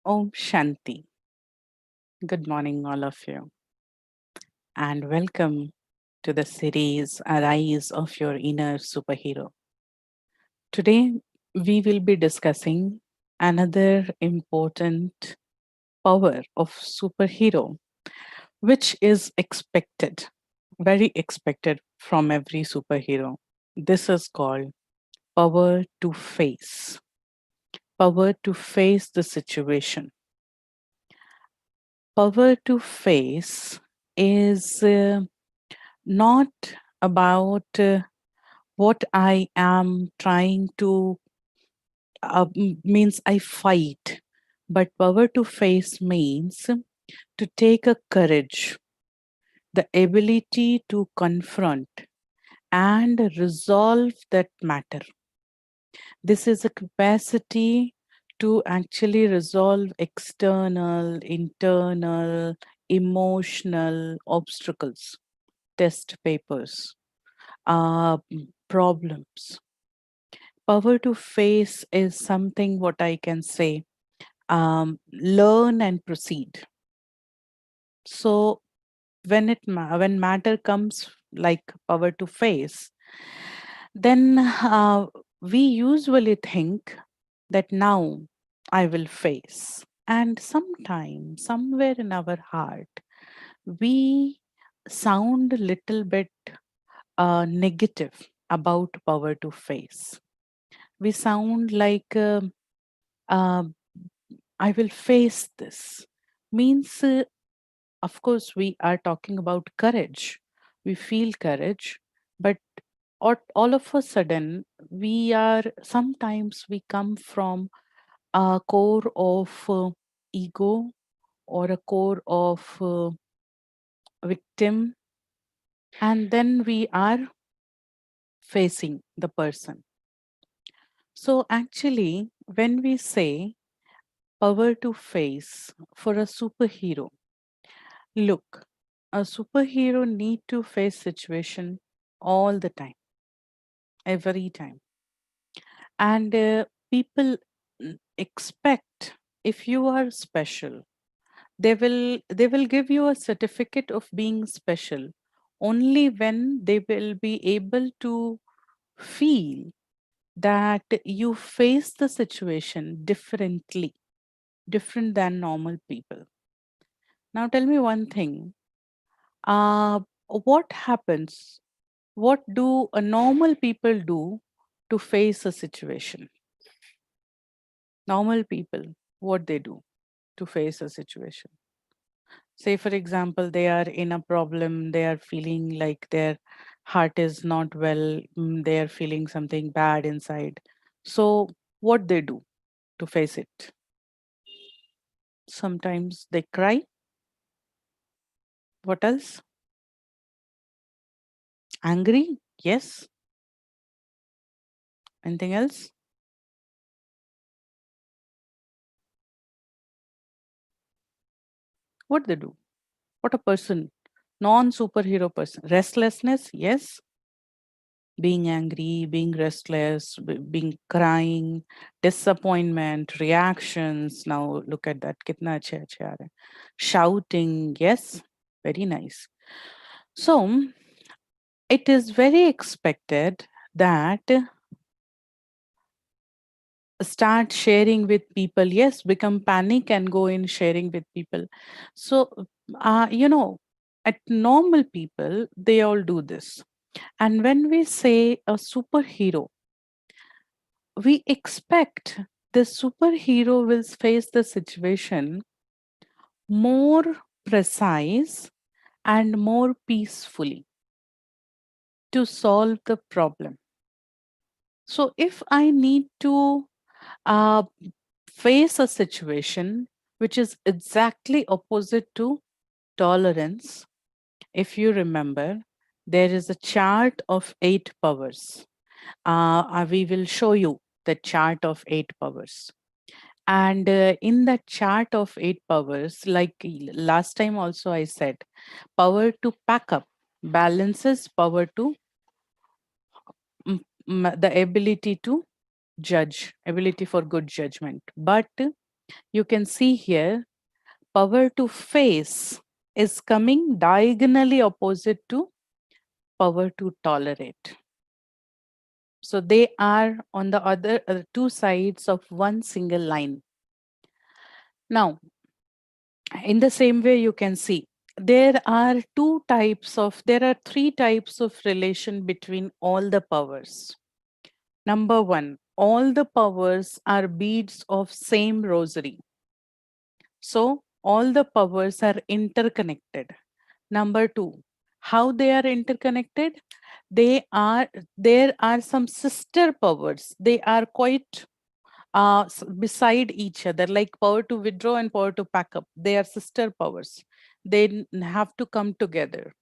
Om Shanti. Good morning, all of you, and welcome to the series Arise of Your Inner Superhero. Today, we will be discussing another important power of superhero, which is expected, very expected from every superhero. This is called power to face the situation. Power to face is not about what I am trying to means I fight, but power to face means to take a courage, the ability to confront and resolve that matter. This is a capacity to actually resolve external, internal, emotional obstacles, test papers, problems. Power to face is something what I can say, learn and proceed. So when matter comes like power to face, then we usually think that now I will face. And sometime, somewhere in our heart, we sound a little bit negative about power to face. We sound like, uh, I will face this. Means, of course, we are talking about courage. We feel courage, but all of a sudden, we are sometimes we come from a core of ego or a core of victim, and then we are facing the person. So, actually, when we say power to face for a superhero, look, a superhero need to face situation all the time, every time. And people expect if you are special, they will give you a certificate of being special only when they will be able to feel that you face the situation differently, different than normal people. Now tell me one thing. Uh, what happens? What do a normal people do to face a situation? Normal people, what they do to face a situation? Say, for example, they are in a problem, they are feeling like their heart is not well, they are feeling something bad inside. So, what they do to face it? Sometimes they cry. What else? Angry? Yes. Anything else? What they do? What a person, non superhero person. Restlessness? Yes. Being angry, being restless, being crying, disappointment, reactions. Now look at that. Kitna achhe achhe aa rahe. Shouting, yes, very nice. So it is very expected that start sharing with people. Yes, become panic and go in sharing with people. So, at normal people, they all do this. And when we say a superhero, we expect the superhero will face the situation more precise and more peacefully to solve the problem. So, if I need to uh, face a situation which is exactly opposite to tolerance, if you remember, there is a chart of 8 powers. We will show you the chart of 8 powers. And in that chart of 8 powers, like last time also I said, power to pack up balances power to the ability to judge, ability for good judgment. But You can see here, power to face is coming diagonally opposite to power to tolerate. So they are on the other two sides of one single line. Now, in the same way, you can see there are three types of relation between all the powers. Number one, all the powers are beads of same rosary. So all the powers are interconnected. Number two, how they are interconnected? They are there are some sister powers. They are quite beside each other, like power to withdraw and power to pack up. They are sister powers. They have to come together.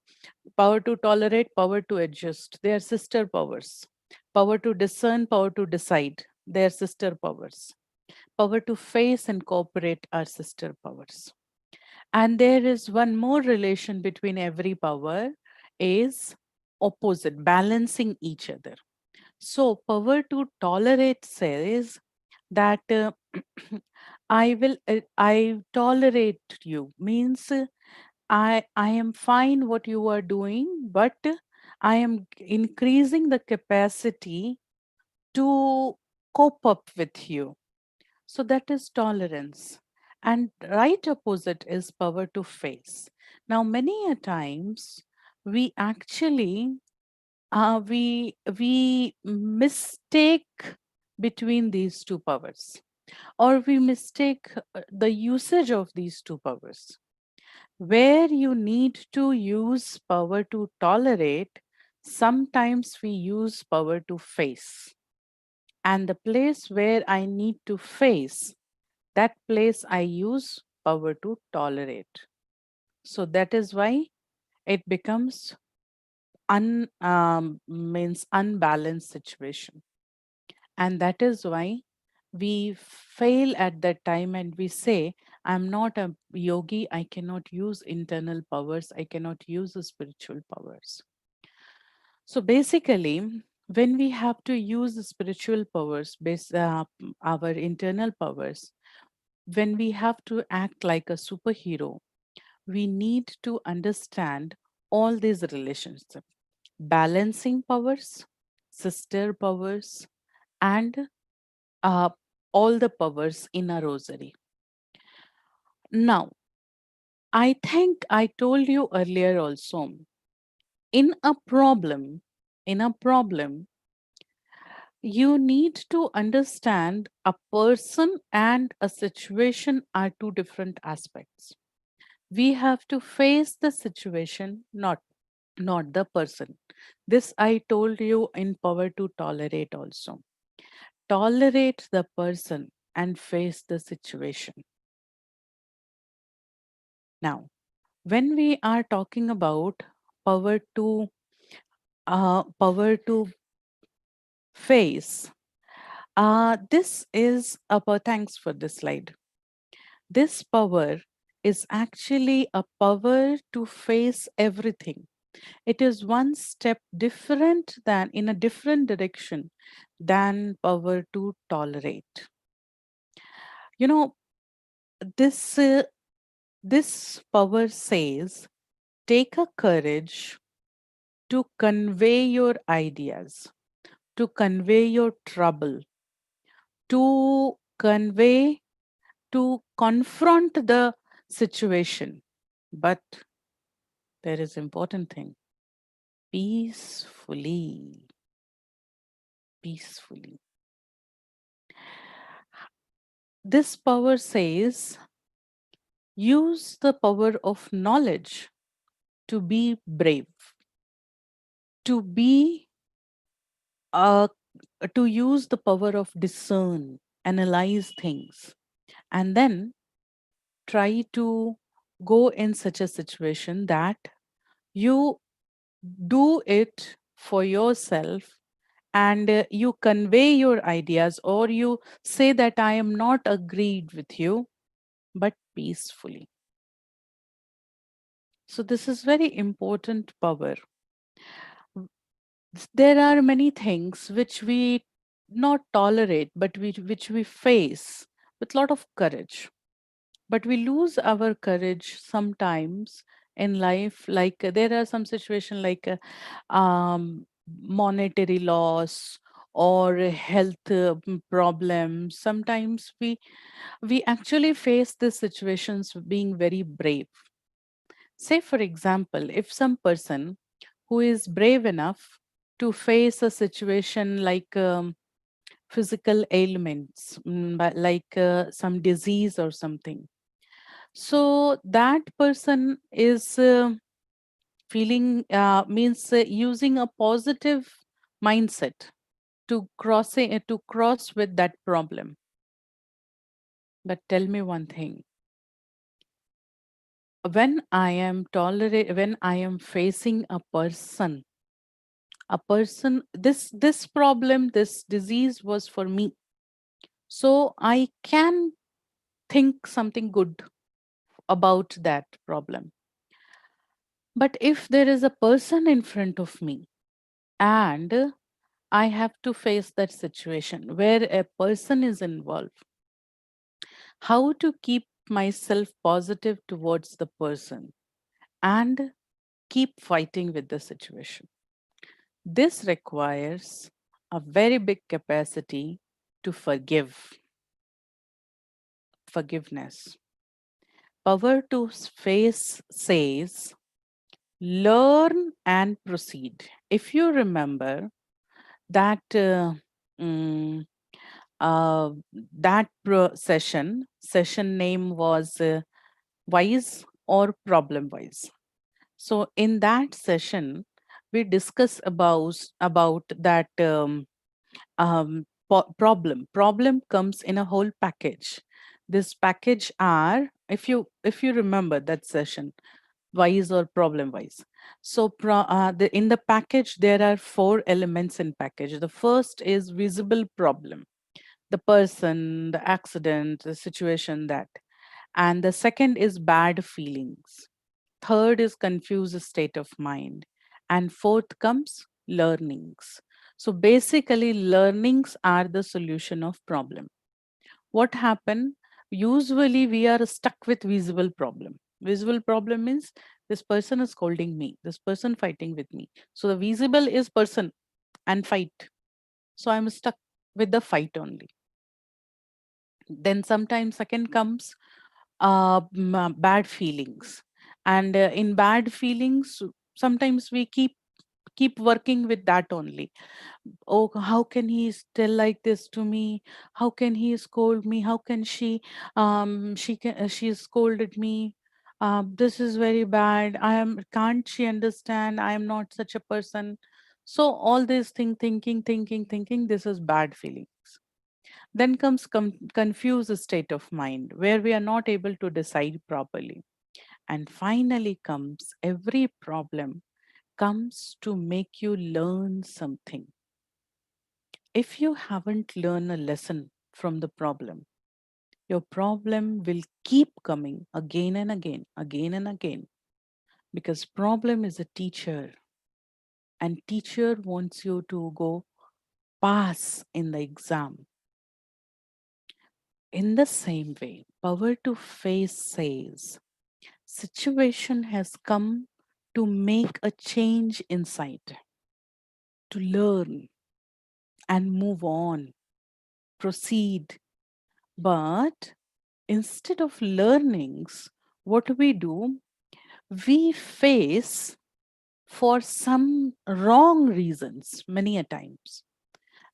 Power to tolerate, power to adjust. They are sister powers. Power to discern, power to decide. They are sister powers. Power to face and cooperate are sister powers. And there is one more relation between every power is opposite, balancing each other. So power to tolerate says that I tolerate you means I am fine what you are doing, but I am increasing the capacity to cope up with you. So that is tolerance. And right opposite is power to face. Now, many a times we actually we mistake between these two powers, or we mistake the usage of these two powers. Where you need to use power to tolerate, sometimes we use power to face. And the place where I need to face, that place I use power to tolerate. So that is why it becomes means unbalanced situation. And that is why we fail at that time and we say, I'm not a yogi, I cannot use internal powers, I cannot use the spiritual powers. So basically, when we have to use the spiritual powers, our internal powers, when we have to act like a superhero, we need to understand all these relationships, balancing powers, sister powers, and uh, all the powers in a rosary. Now, I think I told you earlier also, in a problem, in a problem, you need to understand a person and a situation are two different aspects. We have to face the situation, not the person. This I told you in power to tolerate also. Tolerate the person and face the situation. Now, when we are talking about power to power to face, this is about thanks for this slide. This power is actually a power to face everything. It is one step different than in a different direction than power to tolerate. You know, this this power says take a courage to convey your ideas, to convey your trouble, to convey, to confront the situation. But there is important thing, peacefully, peacefully. This power says use the power of knowledge to be brave, to be uh, to use the power of discern, analyze things, and then try to go in such a situation that you do it for yourself, and you convey your ideas, or you say that I am not agreed with you, but peacefully. So this is very important power. There are many things which we not tolerate, but which we face, with a lot of courage. But we lose our courage sometimes in life. Like there are some situations like monetary loss or health problems. Sometimes we actually face these situations being very brave. Say, for example, if some person who is brave enough to face a situation like physical ailments, but like some disease or something, so that person is feeling means using a positive mindset to cross with that problem. But tell me one thing: when I am facing a person, this problem, this disease was for me, so I can think something good about that problem. But if there is a person in front of me and I have to face that situation where a person is involved, how to keep myself positive towards the person and keep fighting with the situation? This requires a very big capacity to forgiveness. Power to face says, learn and proceed. If you remember that mm, uh, session name was wise or problem wise. So in that session, we discuss about that problem comes in a whole package. This package are, if you remember that session, wise or problem wise. So in the package there are four elements in package. The first is visible problem, the person, the accident, the situation, that. And the second is bad feelings. Third is confused state of mind. And fourth comes learnings. So basically, learnings are the solution of problem. What happened? Usually, we are stuck with visible problem. Visible problem means this person is scolding me, this person fighting with me. So the visible is person and fight. So I'm stuck with the fight only. Then sometimes second comes bad feelings, and in bad feelings sometimes we keep working with that only. Oh, how can he still like this to me? How can he scold me? How can she scolded me? This is very bad. I am Can't she understand I am not such a person? So all this thinking, this is bad feelings. Then comes confused state of mind where we are not able to decide properly. And finally comes every problem comes to make you learn something. If you haven't learned a lesson from the problem, your problem will keep coming again and again, because problem is a teacher, and teacher wants you to go pass in the exam. In the same way, power to face says, situation has come to make a change inside, to learn and move on, proceed. But instead of learnings, what we do, we face for some wrong reasons many a times.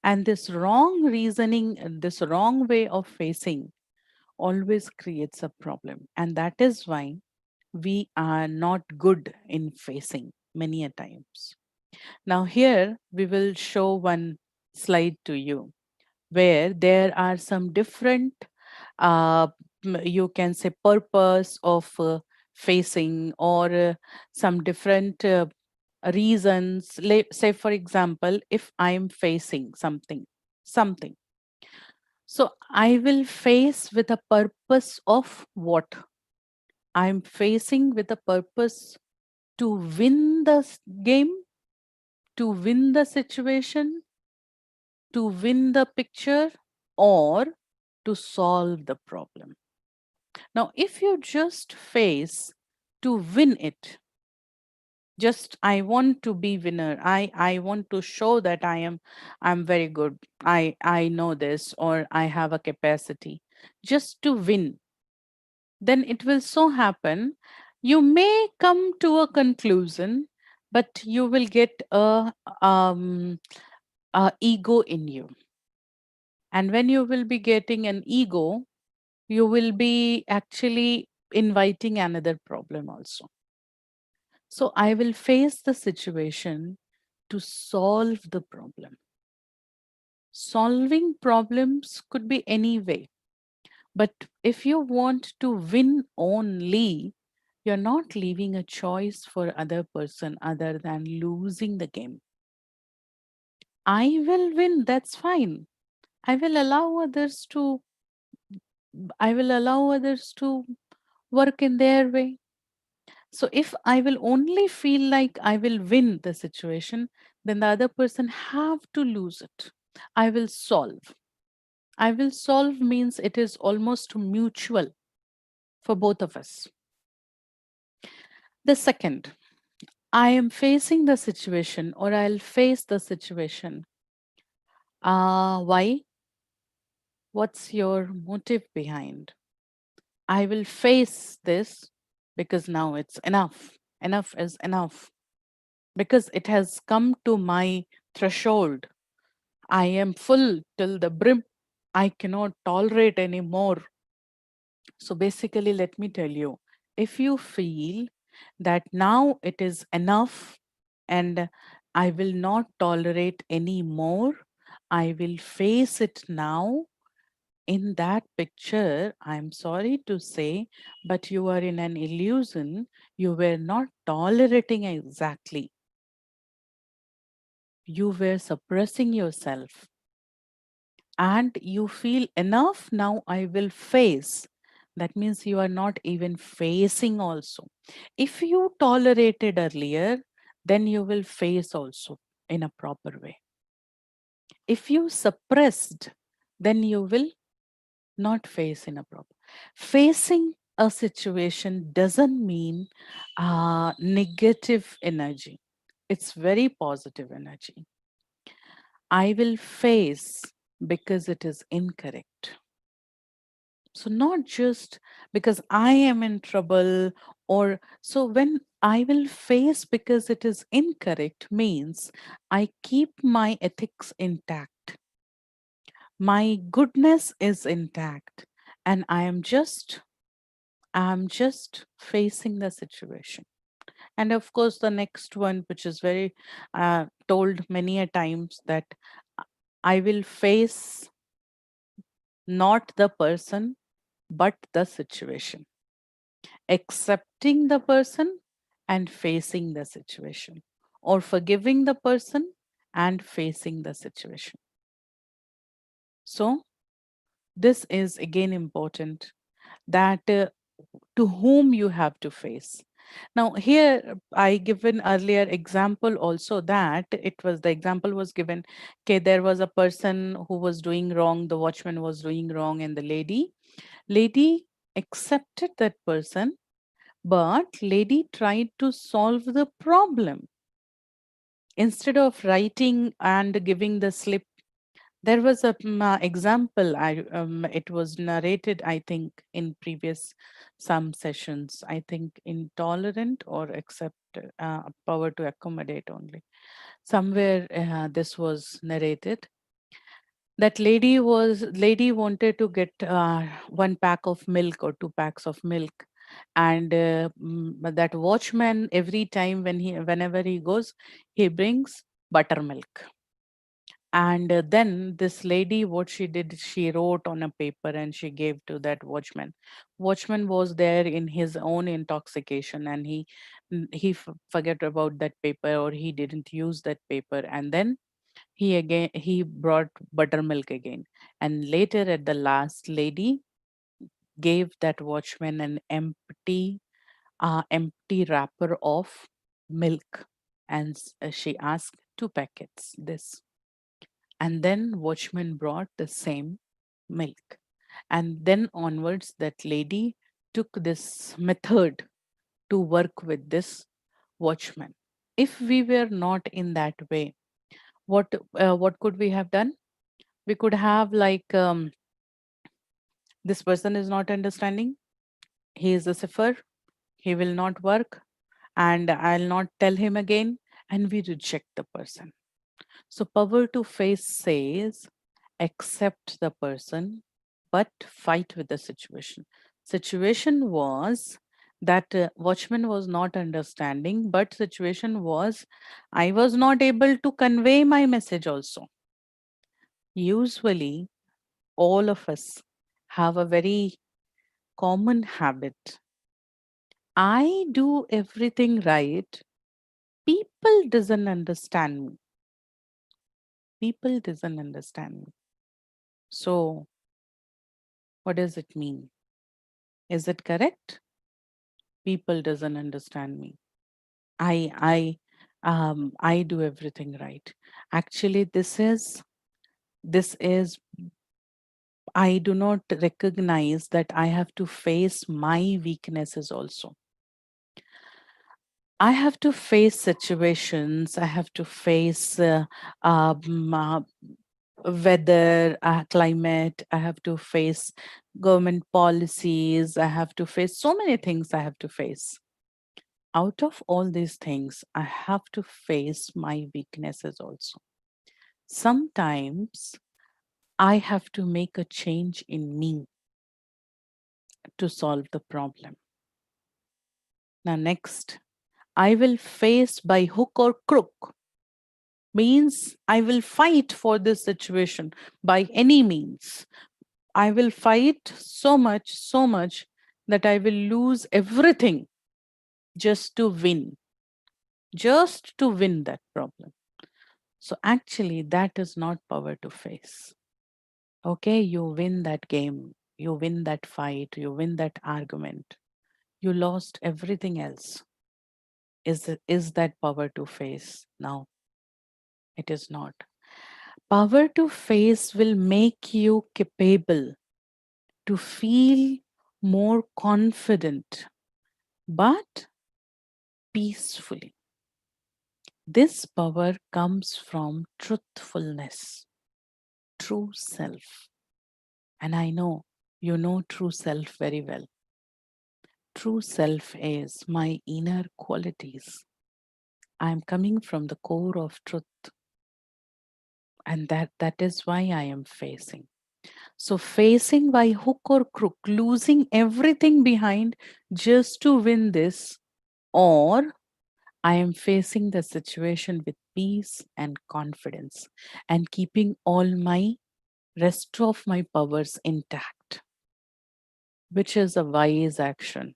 And this wrong reasoning, and this wrong way of facing always creates a problem. And that is why we are not good in facing many a times. Now, here we will show one slide to you where there are some different, uh, you can say, purpose of facing, or some different reasons. Say, for example, if I'm facing something, so I will face with a purpose of what? I'm facing with a purpose to win the game, to win the situation, to win the picture, or to solve the problem. Now, if you just face to win it, just I want to be winner, I want to show that I'm very good, I know this, or I have a capacity just to win, then it will so happen you may come to a conclusion, but you will get um a ego in you. And when you will be getting an ego, you will be actually inviting another problem also. So I will face the situation to solve the problem. Solving problems could be any way, but if you want to win only, you're not leaving a choice for other person other than losing the game. I will win, that's fine. I will allow others to I will allow others to work in their way. So if I will only feel like I will win the situation, then the other person have to lose it. I will solve. I will solve means it is almost mutual for both of us. The second, I am facing the situation or I'll face the situation. Why? What's your motive behind? I will face this because now it's enough. Enough is enough. Because it has come to my threshold. I am full till the brim. I cannot tolerate anymore. So basically, let me tell you, if you feel that now it is enough and I will not tolerate any more, I will face it now. In that picture, I'm sorry to say, but you are in an illusion. You were not tolerating exactly. You were suppressing yourself and you feel enough. Now I will face. That means you are not even facing also. If you tolerated earlier, then you will face also in a proper way. If you suppressed, then you will not face in a proper. Facing a situation doesn't mean negative energy. It's very positive energy. I will face because it is incorrect. So, not just because I am in trouble, or so when I will face because it is incorrect means I keep my ethics intact, my goodness is intact, and I'm just facing the situation. And of course, the next one, which is very told many a times, that I will face not the person, but the situation, accepting the person and facing the situation, or forgiving the person and facing the situation. So, this is again important, that to whom you have to face. Now, here I given earlier example also, that it was the example was given. Okay, there was a person who was doing wrong, the watchman was doing wrong, and the lady accepted that person, but lady tried to solve the problem. Instead of writing and giving the slip, there was a example. It was narrated, I think, in previous some sessions. I think intolerant or accept power to accommodate only. Somewhere this was narrated. That lady wanted to get one pack of milk or two packs of milk, and that watchman every time whenever he goes, he brings buttermilk. And then this lady, what she did, she wrote on a paper and she gave to that watchman. Watchman was there in his own intoxication, and he forget about that paper, or he didn't use that paper. And then he brought buttermilk again. And later at the last, lady gave that watchman an empty wrapper of milk, and she asked 2 packets this. And then watchman brought the same milk. And then onwards, that lady took this method to work with this watchman. If we were not in that way, what could we have done? We could have like, this person is not understanding. He is a cipher. He will not work, and I'll not tell him again. And we reject the person. So power to face says accept the person, but fight with the situation. Situation was that watchman was not understanding, but situation was I was not able to convey my message also. Usually, all of us have a very common habit. I do everything right. People doesn't understand me. People doesn't understand me. So what does it mean? Is it correct? People doesn't understand me. I do everything right. Actually, this is I do not recognize that I have to face my weaknesses also. I have to face situations. I have to face um, uh, weather, climate. I have to face government policies. I have to face so many things I have to face. Out of all these things, I have to face my weaknesses also. Sometimes I have to make a change in me to solve the problem. Now, next, I will face by hook or crook, means I will fight for this situation by any means. I will fight so much that I will lose everything just to win that problem. So, actually, that is not power to face. Okay, you win that game, you win that fight, you win that argument, you lost everything else. Is that power to face? No, it is not. Power to face will make you capable to feel more confident, but peacefully. This power comes from truthfulness, true self. And I know you know true self very well. True self is my inner qualities. I am coming from the core of truth, and that is why I am facing. So facing by hook or crook, losing everything behind just to win this, or I am facing the situation with peace and confidence and keeping all my rest of my powers intact, which is a wise action.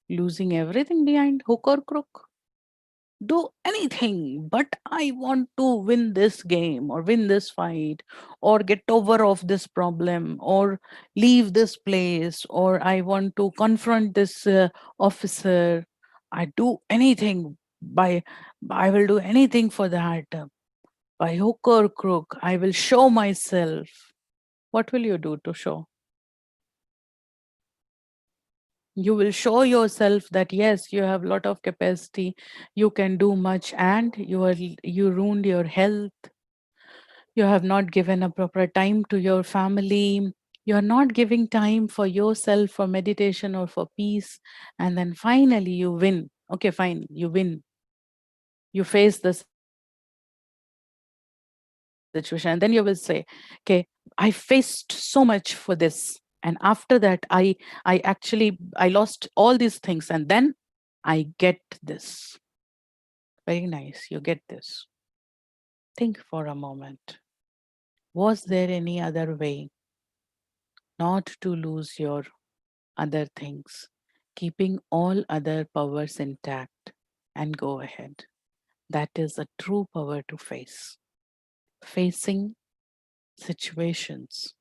Losing everything behind hook or crook, do anything, but I want to win this game or win this fight or get over of this problem or leave this place, or I want to confront this officer. I do anything by I will do anything for that. By hook or crook, I will show myself. What will you do to show? You will show yourself that yes, you have a lot of capacity, you can do much, and you ruined your health, you have not given a proper time to your family, you are not giving time for yourself for meditation or for peace, and then finally you win. Okay, fine, you win, you face the situation, and then you will say, okay, I faced so much for this, and after that I actually I lost all these things, and then I get this. Very nice, you get this. Think for a moment. Was there any other way not to lose your other things, keeping all other powers intact and go ahead? That is a true power to face. Facing situations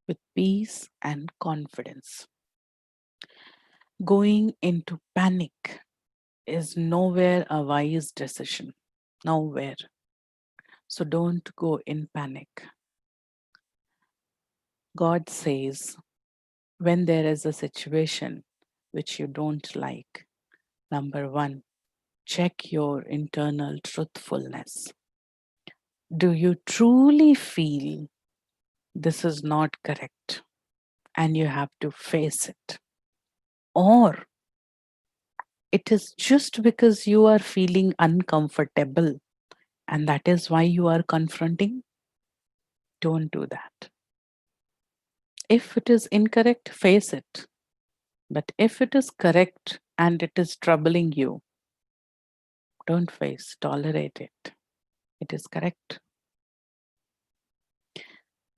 with peace and confidence. Going into panic is nowhere a wise decision. Nowhere. So don't go in panic. God says When there is a situation which you don't like, number one, check your internal truthfulness. Do you truly feel this is not correct and you have to face it? Or it is just because you are feeling uncomfortable and that is why you are confronting? Don't do that. If it is incorrect, face it. But if it is correct and it is troubling you, don't face, tolerate it. It is correct.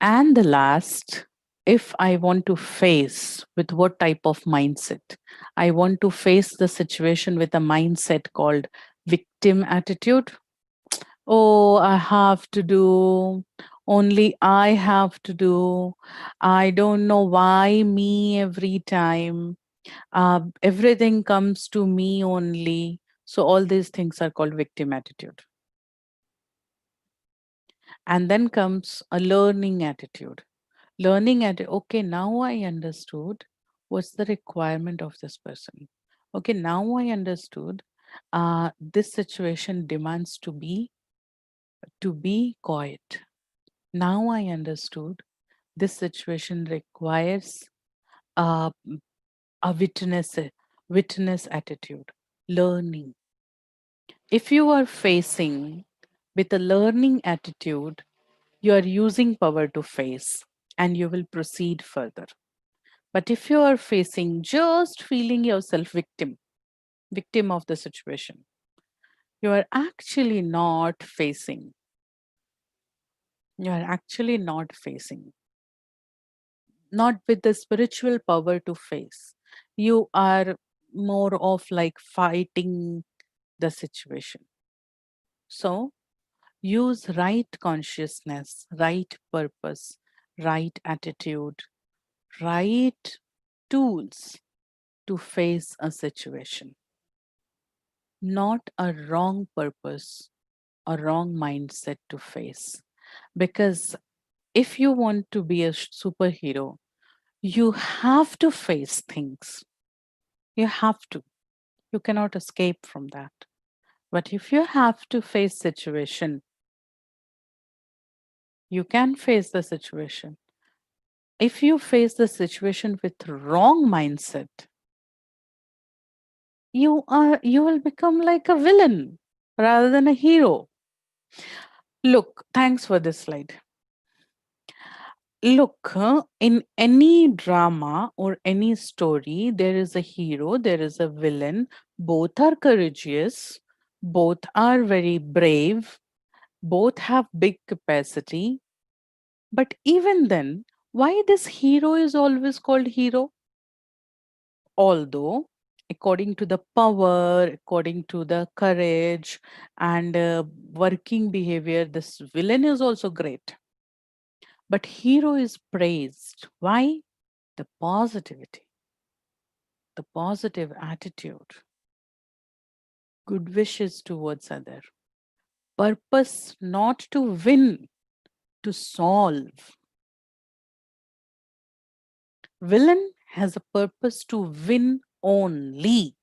And the last, if I want to face with what type of mindset? I want to face the situation with a mindset called victim attitude. Oh, I have to do. Only I have to do. I don't know why me every time. Everything comes to me only. So, all these things are called victim attitude. And then comes a learning attitude. Learning at, okay, now I understood what's the requirement of this person. Okay, now I understood this situation demands to be quiet. Now I understood this situation requires uh, a witness attitude, learning. If you are facing with a learning attitude, you are using power to face and you will proceed further. But if you are facing just feeling yourself victim of the situation, you are actually not facing. You are actually not facing, not with the spiritual power to face. You are more of like fighting the situation. So use right consciousness, right purpose, right attitude, right tools to face a situation, not a wrong purpose or wrong mindset to face. Because if you want to be a superhero, you have to face things. You have to. You cannot escape from that. But if you have to face situation, you can face the situation. If you face the situation with wrong mindset, you will become like a villain rather than a hero. Look, thanks for this slide. Look, in any drama or any story, there is a hero, there is a villain. Both are courageous, both are very brave, both have big capacity. But even then, why this hero is always called hero? Although, according to the power, according to the courage and working behavior, this villain is also great. But hero is praised. Why? The positivity, the positive attitude, good wishes towards other, purpose not to win, to solve. Villain has a purpose to win only.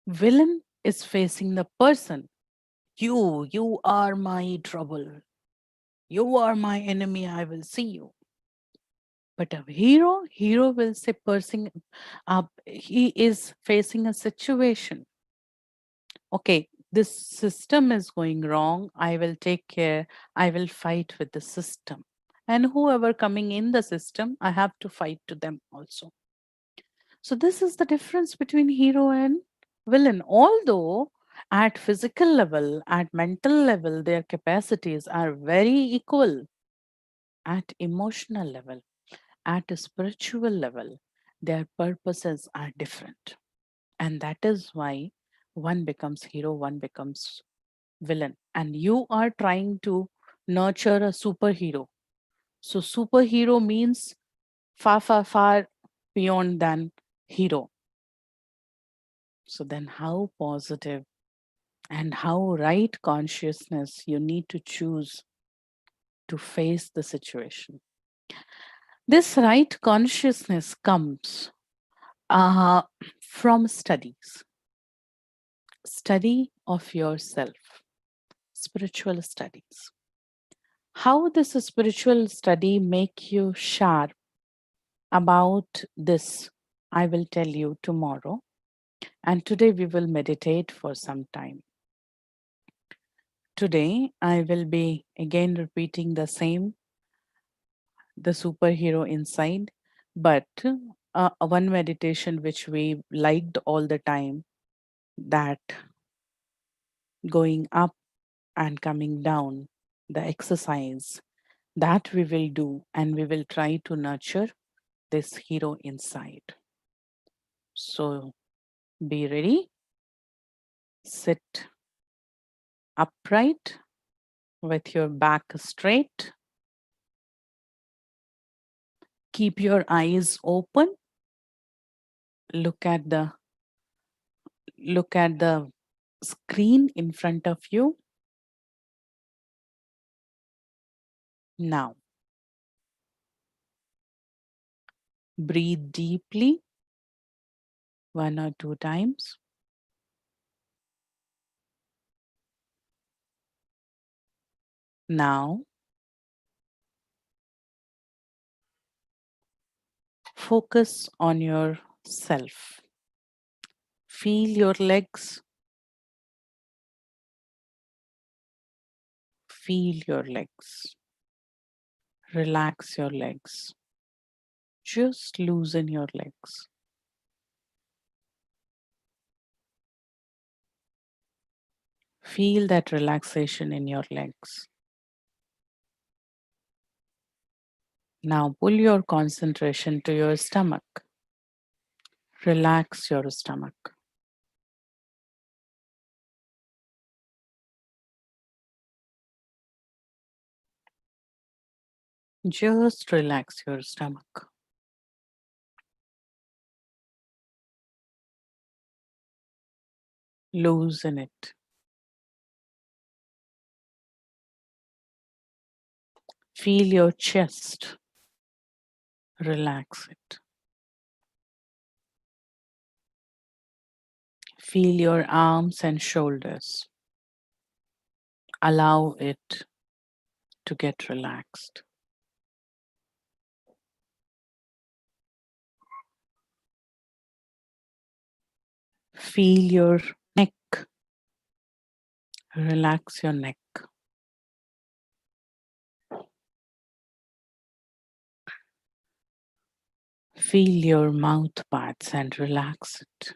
Villain is facing the person. You are my trouble. You are my enemy. I will see you. But a hero will say person, he is facing a situation. Okay, this system is going wrong. I will take care. I will fight with the system. And whoever coming in the system, I have to fight to them also. So this is the difference between hero and villain. Although at physical level, at mental level, their capacities are very equal. At emotional level, at a spiritual level, their purposes are different. And that is why one becomes hero, one becomes villain. And you are trying to nurture a superhero. So, superhero means far, far, far beyond than hero. So, then how positive and how right consciousness you need to choose to face the situation. This right consciousness comes uh, from study of yourself, spiritual studies. How does a spiritual study make you sharp about this? I will tell you tomorrow. And today we will meditate for some time. Today I will be again repeating the superhero inside, but one meditation which we liked all the time, that going up and coming down, the exercise that we will do, and we will try to nurture this hero inside. So be ready, sit upright with your back straight, keep your eyes open, look at the screen in front of you. Now breathe deeply 1 or 2 times. Now focus on yourself. Feel your legs, feel your legs. Relax your legs. Just loosen your legs. Feel that relaxation in your legs. Now pull your concentration to your stomach. Relax your stomach. Just relax your stomach. Loosen it. Feel your chest. Relax it. Feel your arms and shoulders. Allow it to get relaxed. Feel your neck. Relax your neck. Feel your mouth parts and relax it.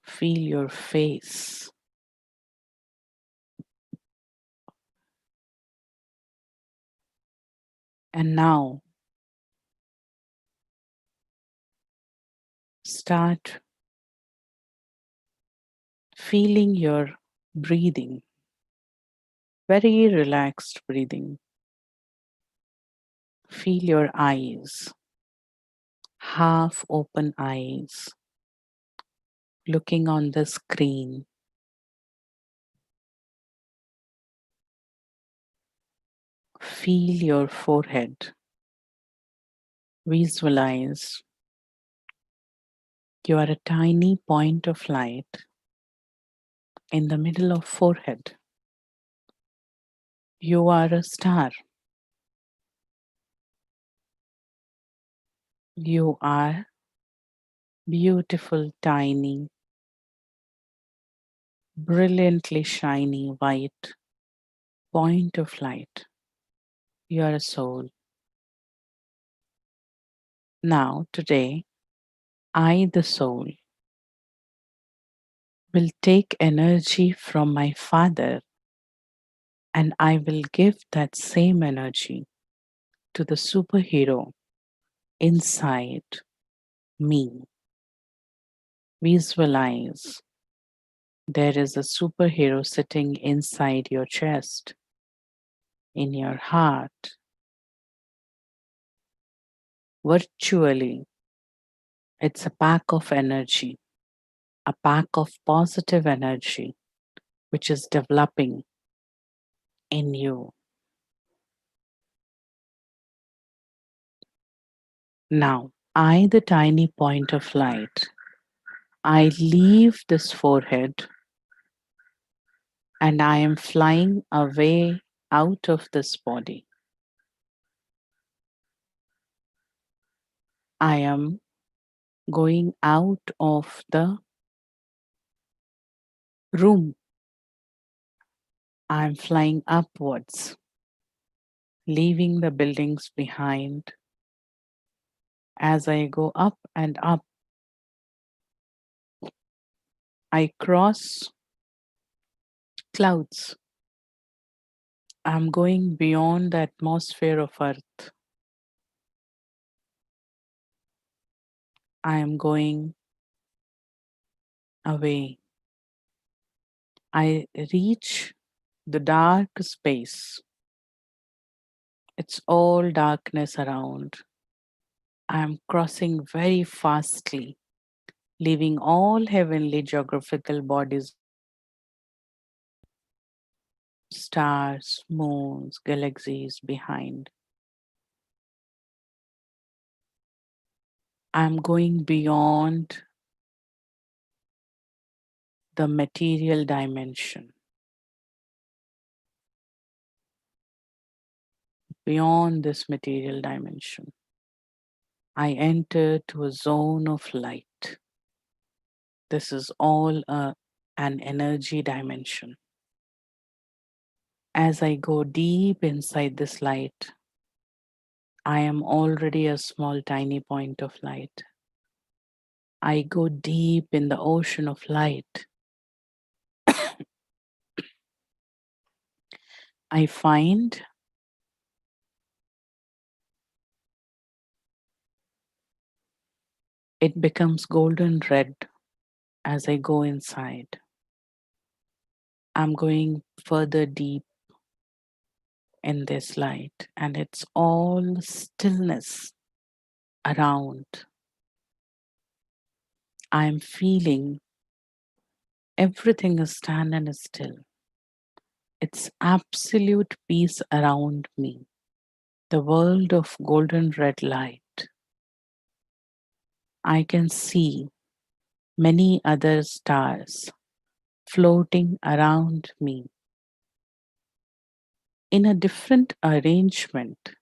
Feel your face. And now start feeling your breathing. Very relaxed breathing. Feel your eyes, half open eyes, looking on the screen. Feel your forehead. Visualize you are a tiny point of light in the middle of forehead. You are a star. You are beautiful, tiny, brilliantly shiny white point of light. You are a soul. Now, today, I, the soul, will take energy from my father, and I will give that same energy to the superhero inside me. Visualize there is a superhero sitting inside your chest, in your heart. Virtually, it's a pack of energy, a pack of positive energy which is developing in you. Now, I, the tiny point of light, I leave this forehead and I am flying away out of this body. I am going out of the room. I am flying upwards, leaving the buildings behind. As I go up and up, I cross clouds. I'm going beyond the atmosphere of Earth. I am going away. I reach the dark space. It's all darkness around. I am crossing very fastly, leaving all heavenly geographical bodies, stars, moons, galaxies behind. I'm going beyond the material dimension, beyond this material dimension. I enter to a zone of light. This is all an energy dimension. As I go deep inside this light, I am already a small, tiny point of light. I go deep in the ocean of light. I find it becomes golden red as I go inside. I'm going further deep in this light, and it's all stillness around. I'm feeling everything is stand and still. It's absolute peace around me. The world of golden red light. I can see many other stars floating around me in a different arrangement,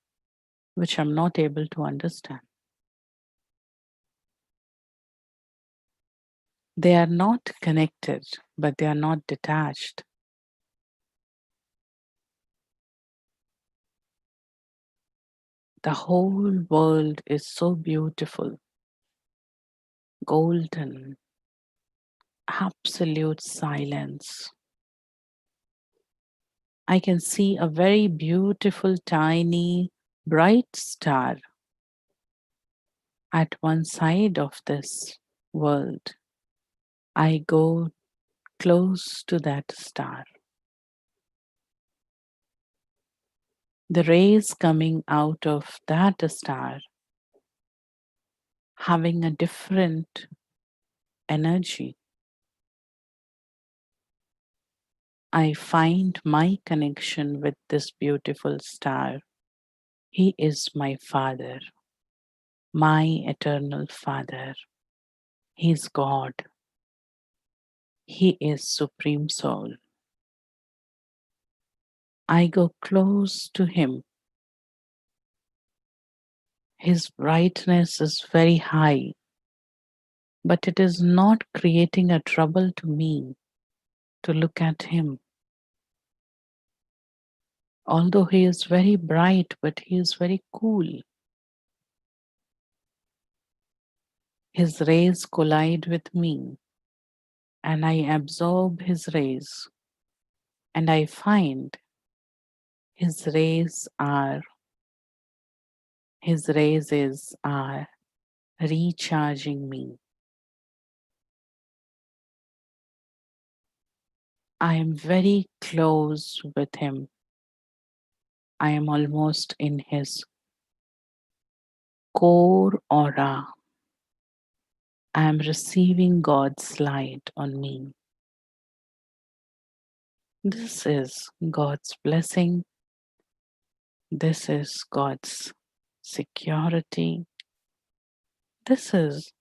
which I'm not able to understand. They are not connected, but they are not detached. The whole world is so beautiful, golden, absolute silence. I can see a very beautiful, tiny, bright star at one side of this world. I go close to that star. The rays coming out of that star having a different energy. I find my connection with this beautiful star. He is my Father, my eternal Father. He is God. He is Supreme Soul. I go close to Him. His brightness is very high, but it is not creating a trouble to me to look at Him. Although He is very bright, but He is very cool. His rays collide with me, and I absorb His rays, and I find His rays are His rays are recharging me. I am very close with Him. I am almost in His core aura. I am receiving God's light on me. This is God's blessing. This is God's security. This is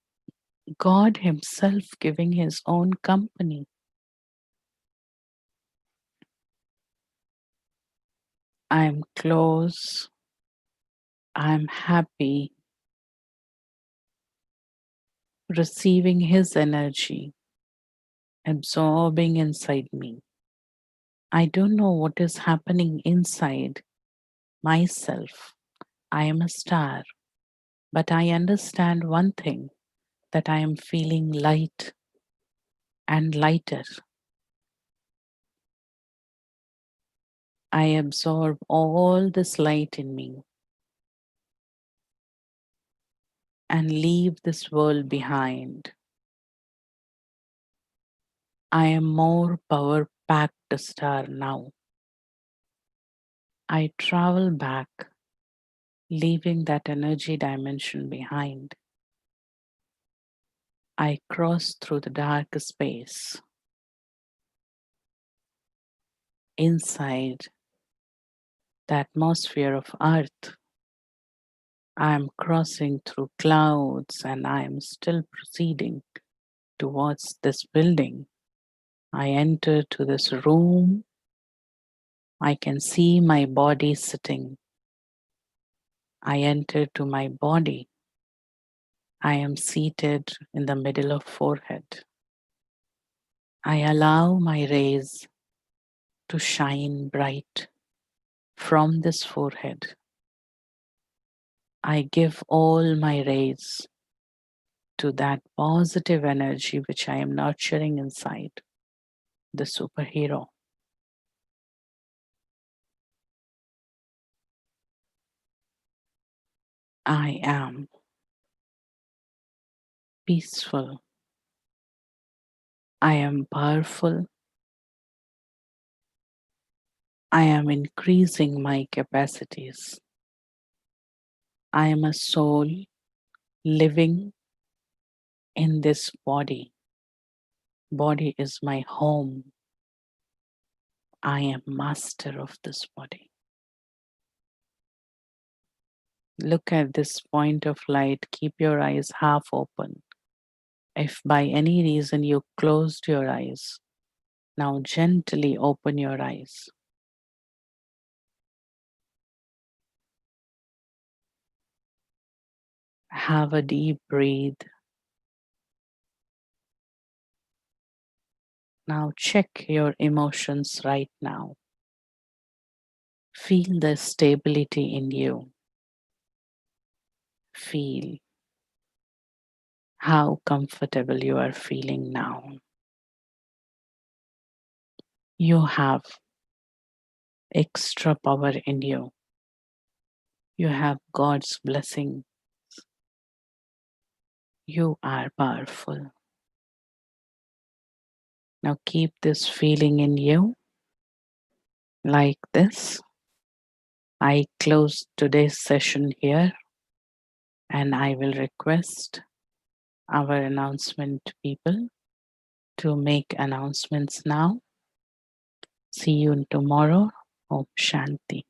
God Himself giving His own company. I'm close. I'm happy, receiving His energy, absorbing inside me. I don't know what is happening inside myself. I am a star, but I understand one thing, that I am feeling light and lighter. I absorb all this light in me and leave this world behind. I am more power packed star now. I travel back, leaving that energy dimension behind. I cross through the dark space. Inside the atmosphere of earth, I am crossing through clouds and I am still proceeding towards this building. I enter to this room. I can see my body sitting. I enter to my body. I am seated in the middle of forehead. I allow my rays to shine bright from this forehead. I give all my rays to that positive energy which I am nurturing inside, the superhero. I am peaceful. I am powerful. I am increasing my capacities. I am a soul living in this body. Body is my home. I am master of this body. Look at this point of light. Keep your eyes half open. If by any reason you closed your eyes, now gently open your eyes. Have a deep breathe. Now check your emotions right now. Feel the stability in you. Feel how comfortable you are feeling now. You have extra power in you. You have God's blessing. You are powerful. Now keep this feeling in you like this. I close today's session here and I will request our announcement people to make announcements now. See you tomorrow. Om Shanti.